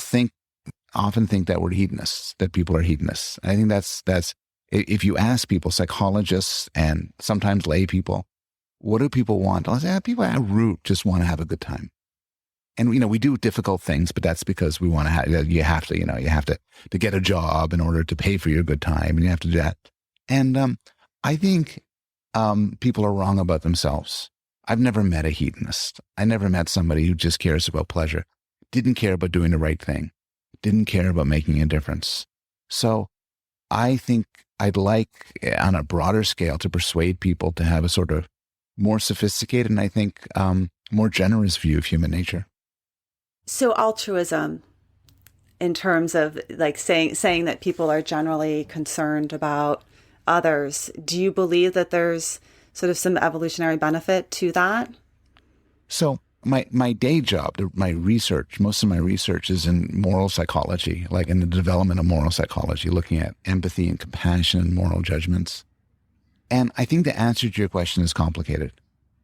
Speaker 1: often think that we're hedonists, that people are hedonists. I think that's If you ask people, psychologists and sometimes lay people, what do people want? I'll say, people at root just want to have a good time. And, we do difficult things, but that's because we want to have, you have to get a job in order to pay for your good time, and you have to do that. And I think people are wrong about themselves. I've never met a hedonist. I never met somebody who just cares about pleasure, didn't care about doing the right thing, didn't care about making a difference. So I think I'd like, on a broader scale, to persuade people to have a sort of more sophisticated and I think more generous view of human nature.
Speaker 2: So altruism, in terms of like saying that people are generally concerned about others, do you believe that there's sort of some evolutionary benefit to that?
Speaker 1: So my day job, my research, most of my research is in moral psychology, like in the development of moral psychology, looking at empathy and compassion and moral judgments. And I think the answer to your question is complicated.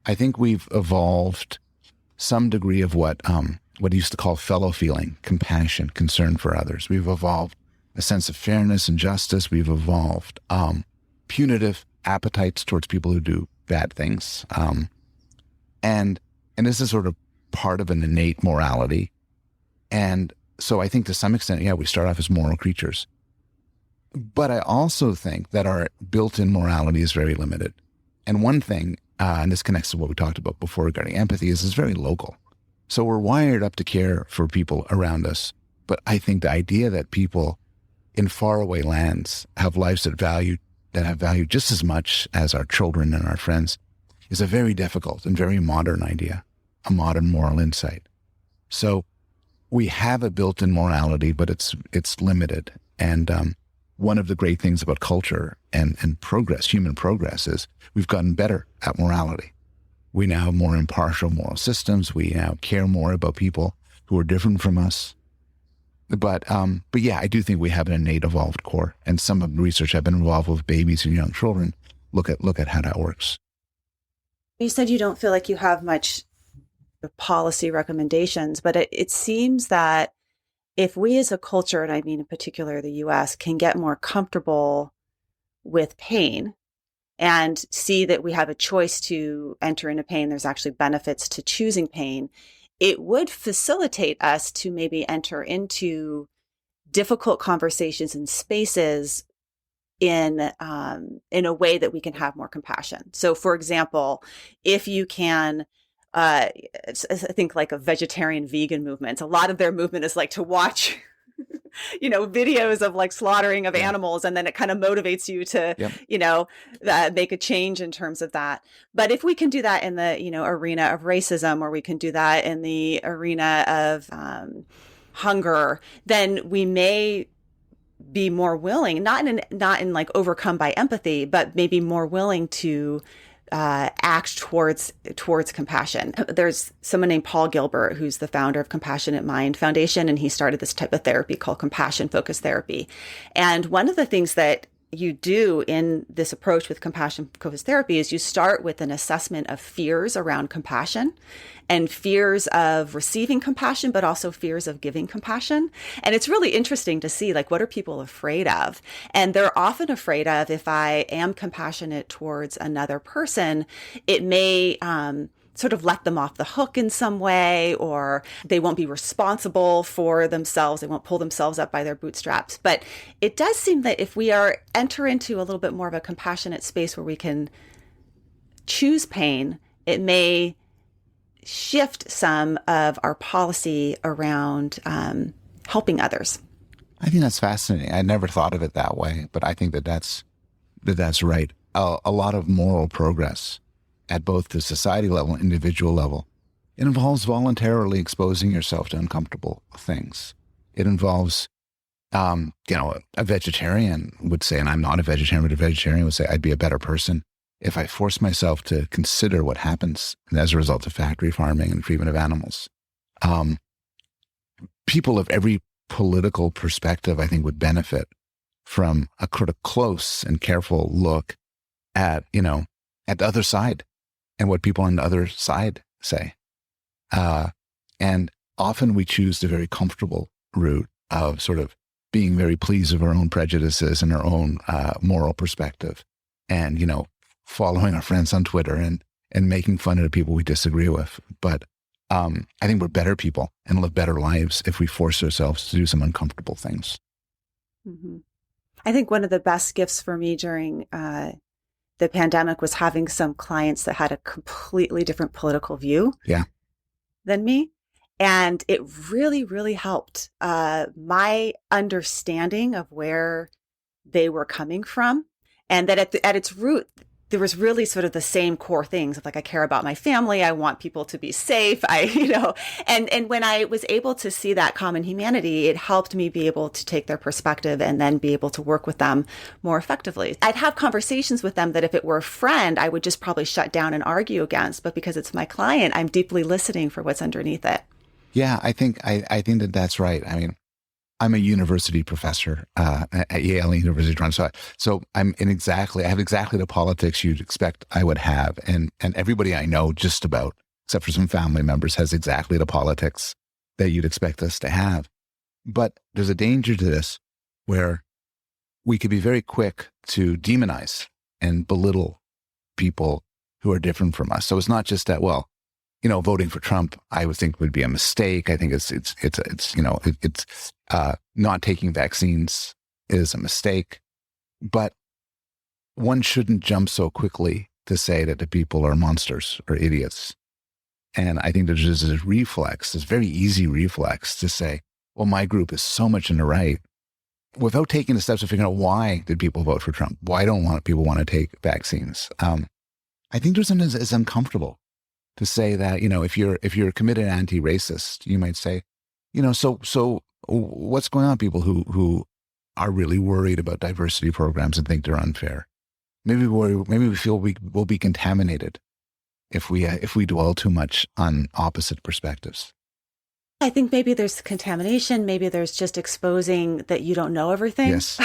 Speaker 1: I think we've evolved some degree of what I used to call fellow feeling, compassion, concern for others. We've evolved a sense of fairness and justice. We've evolved punitive appetites towards people who do bad things. And this is sort of part of an innate morality. And so I think to some extent, we start off as moral creatures. But I also think that our built-in morality is very limited. And one thing, and this connects to what we talked about before regarding empathy, is it's very local. So we're wired up to care for people around us. But I think the idea that people in faraway lands have lives that have value just as much as our children and our friends is a very difficult and very modern idea, a modern moral insight. So we have a built-in morality, but it's limited. And one of the great things about culture and progress, human progress, is we've gotten better at morality. We now have more impartial moral systems. We now care more about people who are different from us. But yeah, I do think we have an innate evolved core. And some of the research I've been involved with babies and young children look at how that works.
Speaker 2: You said you don't feel like you have much policy recommendations, but it seems that if we as a culture, and I mean in particular the US, can get more comfortable with pain and see that we have a choice to enter into pain, there's actually benefits to choosing pain, it would facilitate us to maybe enter into difficult conversations and spaces in a way that we can have more compassion. So, for example, if you can, I think like a vegetarian vegan movement, a lot of their movement is like to watch, videos of like slaughtering of animals, and then it kind of motivates you to, make a change in terms of that. But if we can do that in the, arena of racism, or we can do that in the arena of hunger, then we may be more willing, not in like overcome by empathy, but maybe more willing to act towards compassion. There's someone named Paul Gilbert, who's the founder of Compassionate Mind Foundation, and he started this type of therapy called compassion-focused therapy. And one of the things that you do in this approach with compassion-focused therapy is you start with an assessment of fears around compassion and fears of receiving compassion, but also fears of giving compassion. And it's really interesting to see, like, what are people afraid of? And they're often afraid of, if I am compassionate towards another person, it may sort of let them off the hook in some way, or they won't be responsible for themselves. They won't pull themselves up by their bootstraps. But it does seem that if we enter into a little bit more of a compassionate space where we can choose pain, it may shift some of our policy around helping others.
Speaker 1: I think that's fascinating. I never thought of it that way, but I think that's right. A lot of moral progress at both the society level and individual level, it involves voluntarily exposing yourself to uncomfortable things. It involves, a vegetarian would say, and I'm not a vegetarian, but a vegetarian would say, I'd be a better person if I force myself to consider what happens as a result of factory farming and treatment of animals. People of every political perspective, I think, would benefit from a close and careful look at the other side and what people on the other side say. And often we choose the very comfortable route of sort of being very pleased with our own prejudices and our own moral perspective, and, you know, following our friends on Twitter and making fun of the people we disagree with. But I think we're better people and live better lives if we force ourselves to do some uncomfortable things.
Speaker 2: Mm-hmm. I think one of the best gifts for me during the pandemic was having some clients that had a completely different political view than me. And it really, really helped my understanding of where they were coming from. And that at its root, there was really sort of the same core things of like, I care about my family. I want people to be safe. And when I was able to see that common humanity, it helped me be able to take their perspective and then be able to work with them more effectively. I'd have conversations with them that if it were a friend, I would just probably shut down and argue against. But because it's my client, I'm deeply listening for what's underneath it.
Speaker 1: Yeah, I think that that's right. I mean, I'm a university professor at Yale University, Toronto. So I have exactly the politics you'd expect I would have, and everybody I know, just about, except for some family members, has exactly the politics that you'd expect us to have. But there's a danger to this, where we could be very quick to demonize and belittle people who are different from us. So it's not just that, well, you know, voting for Trump, I would think would be a mistake. I think it's not taking vaccines is a mistake, but one shouldn't jump so quickly to say that the people are monsters or idiots. And I think there's this reflex, this very easy reflex to say, well, my group is so much in the right, without taking the steps to figure out why did people vote for Trump? Why don't people want to take vaccines? I think there's something that's uncomfortable to say that, you know, if you're a committed anti-racist, you might say, you know, so what's going on? People who are really worried about diversity programs and think they're unfair. Maybe we feel we will be contaminated if we dwell too much on opposite perspectives.
Speaker 2: I think maybe there's contamination. Maybe there's just exposing that you don't know everything.
Speaker 1: Yes.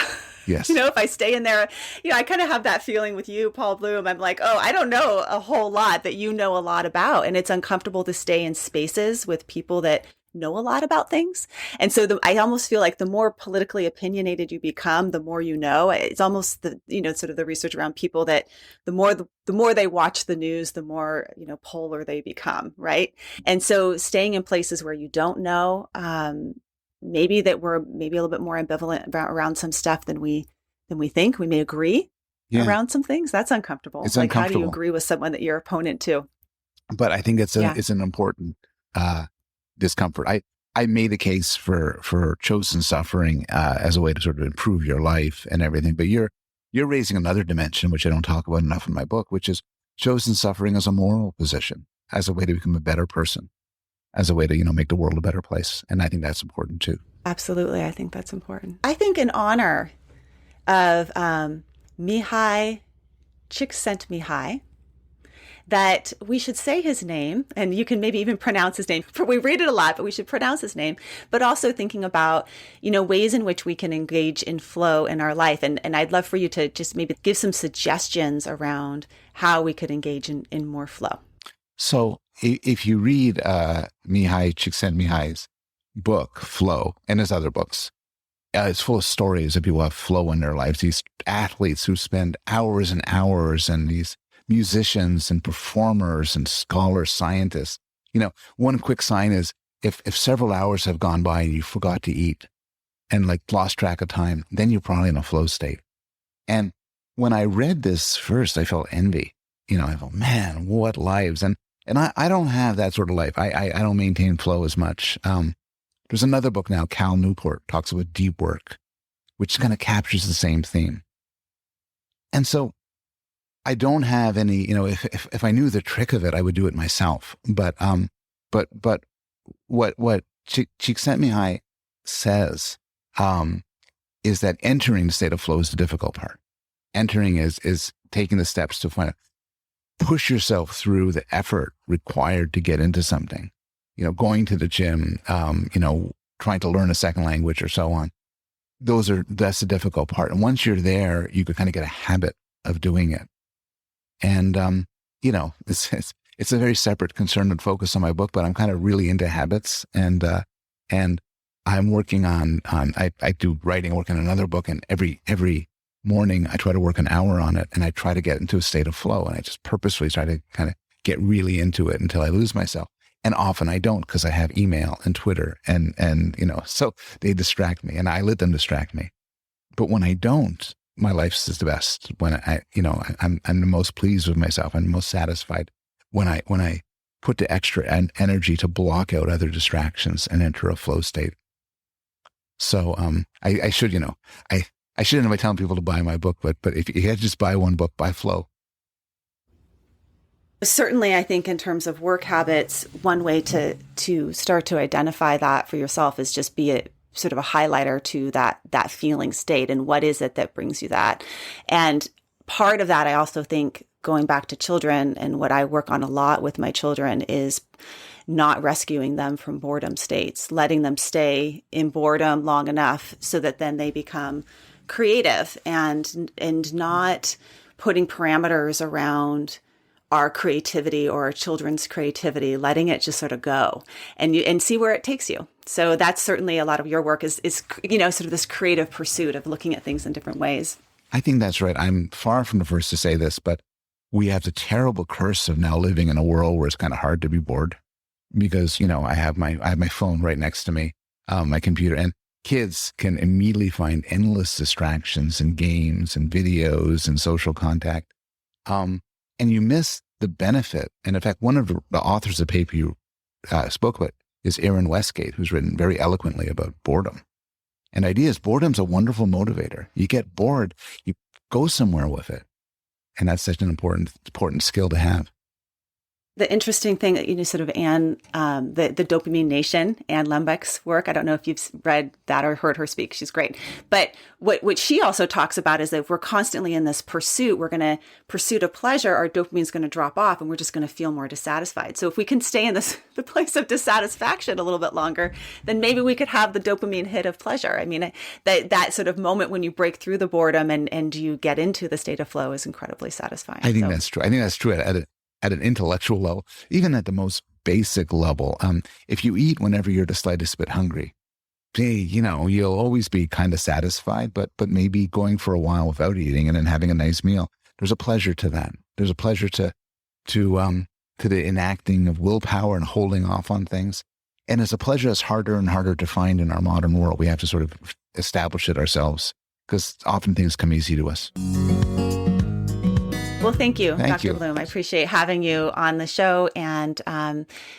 Speaker 1: Yes.
Speaker 2: You know, if I stay in there, you know, I kind of have that feeling with you, Paul Bloom. I'm like, oh, I don't know a whole lot that you know a lot about. And it's uncomfortable to stay in spaces with people that know a lot about things. And so I almost feel like the more politically opinionated you become, the more you know. It's almost sort of the research around people that the more they watch the news, the more, you know, polar they become, right? And so staying in places where you don't know, maybe that we're maybe a little bit more ambivalent around some stuff than we think. We may agree around some things. That's uncomfortable.
Speaker 1: It's
Speaker 2: like,
Speaker 1: uncomfortable.
Speaker 2: how do you agree with someone that you're opponent to?
Speaker 1: But I think it's an important discomfort. I made a case for chosen suffering as a way to sort of improve your life and everything. But you're raising another dimension, which I don't talk about enough in my book, which is chosen suffering as a moral position, as a way to become a better person, as a way to, you know, make the world a better place. And I think that's important too.
Speaker 2: Absolutely. I think that's important. I think in honor of Mihai Csikszentmihalyi, that we should say his name, and you can maybe even pronounce his name. We read it a lot, but we should pronounce his name. But also thinking about, you know, ways in which we can engage in flow in our life. And I'd love for you to just maybe give some suggestions around how we could engage in more flow.
Speaker 1: So if you read Mihai Csikszentmihalyi's book, Flow, and his other books, it's full of stories of people who have flow in their lives. These athletes who spend hours and hours, and these musicians and performers and scholars, scientists. You know, one quick sign is if several hours have gone by and you forgot to eat and like lost track of time, then you're probably in a flow state. And when I read this first, I felt envy. You know, I thought, man, what lives. And I don't have that sort of life. I don't maintain flow as much. There's another book now, Cal Newport talks about deep work, which kind of captures the same theme. And so I don't have any, you know, if I knew the trick of it, I would do it myself. But what Csikszentmihalyi says is that entering the state of flow is the difficult part. Entering is taking the steps to find push yourself through the effort required to get into something. You know, going to the gym, you know, trying to learn a second language or so on. That's the difficult part. And once you're there, you could kind of get a habit of doing it. And, you know, it's a very separate concern and focus on my book, but I'm kind of really into habits. And I'm working on I do writing, work on another book, and every morning I try to work an hour on it, and I try to get into a state of flow, and I just purposefully try to kind of get really into it until I lose myself. And often I don't, because I have email and Twitter and so they distract me, and I let them distract me. But when I don't, my life's the best. When I'm the most pleased with myself. I'm the most satisfied when I put the extra energy to block out other distractions and enter a flow state. So I should I shouldn't be telling people to buy my book, but if you had to just buy one book, buy Flow.
Speaker 2: Certainly, I think in terms of work habits, one way to start to identify that for yourself is just be a sort of a highlighter to that feeling state, and what is it that brings you that. And part of that, I also think, going back to children, and what I work on a lot with my children, is not rescuing them from boredom states, letting them stay in boredom long enough so that then they become creative, and not putting parameters around our creativity or our children's creativity, letting it just sort of go and see where it takes you. So that's certainly a lot of your work is sort of this creative pursuit of looking at things in different ways. I think that's right. I'm far from the first to say this, but we have the terrible curse of now living in a world where it's kind of hard to be bored, because, I have my phone right next to me, my computer, and kids can immediately find endless distractions and games and videos and social contact. And you miss the benefit. And in fact, one of the authors of the paper you spoke about is Aaron Westgate, who's written very eloquently about boredom. And the idea is boredom's a wonderful motivator. You get bored, you go somewhere with it. And that's such an important skill to have. The interesting thing that sort of Anne, the Dopamine Nation, Anne Lembeck's work. I don't know if you've read that or heard her speak. She's great. But what she also talks about is that if we're constantly in this pursuit, we're going to pursue a pleasure, our dopamine's going to drop off, and we're just going to feel more dissatisfied. So if we can stay in the place of dissatisfaction a little bit longer, then maybe we could have the dopamine hit of pleasure. I mean, that sort of moment when you break through the boredom and you get into the state of flow is incredibly satisfying. I think that's true. I think that's true at an intellectual level, even at the most basic level. If you eat whenever you're the slightest bit hungry, you'll always be kind of satisfied, but maybe going for a while without eating and then having a nice meal, there's a pleasure to that. There's a pleasure to the enacting of willpower and holding off on things. And it's a pleasure that's harder and harder to find in our modern world. We have to sort of establish it ourselves, because often things come easy to us. Well, thank you, Dr. Bloom. I appreciate having you on the show. And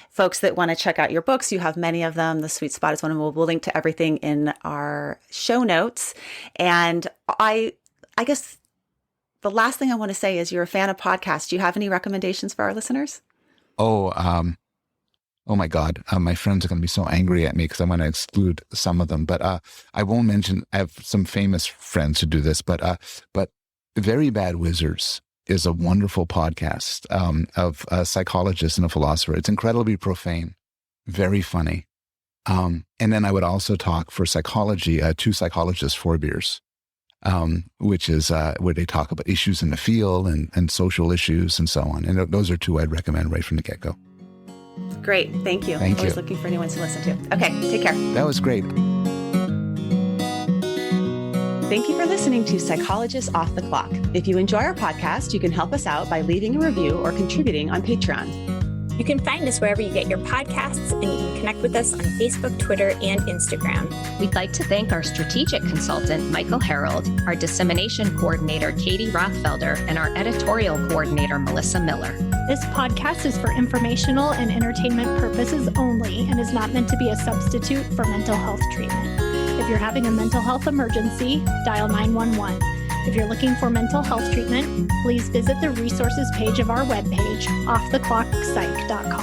Speaker 2: folks that want to check out your books, you have many of them. The Sweet Spot is one of them. We'll link to everything in our show notes. And I guess the last thing I want to say is, you're a fan of podcasts. Do you have any recommendations for our listeners? Oh my God. My friends are going to be so angry at me because I'm going to exclude some of them. But I won't mention, I have some famous friends who do this, but Very Bad Wizards is a wonderful podcast of a psychologist and a philosopher. It's incredibly profane, very funny. And then I would also talk for psychology, Two Psychologists, Four Beers, which is where they talk about issues in the field and social issues and so on. And those are two I'd recommend right from the get-go. Great. Thank you. I'm always looking for new ones to listen to. Okay. Take care. That was great. Thank you for listening to Psychologists Off the Clock. If you enjoy our podcast, you can help us out by leaving a review or contributing on Patreon.
Speaker 4: You can find us wherever you get your podcasts, and you can connect with us on Facebook, Twitter, and Instagram.
Speaker 5: We'd like to thank our strategic consultant, Michael Harold, our dissemination coordinator, Katie Rothfelder, and our editorial coordinator, Melissa Miller.
Speaker 3: This podcast is for informational and entertainment purposes only and is not meant to be a substitute for mental health treatment. If you're having a mental health emergency, dial 911. If you're looking for mental health treatment, please visit the resources page of our webpage, offtheclockpsych.com.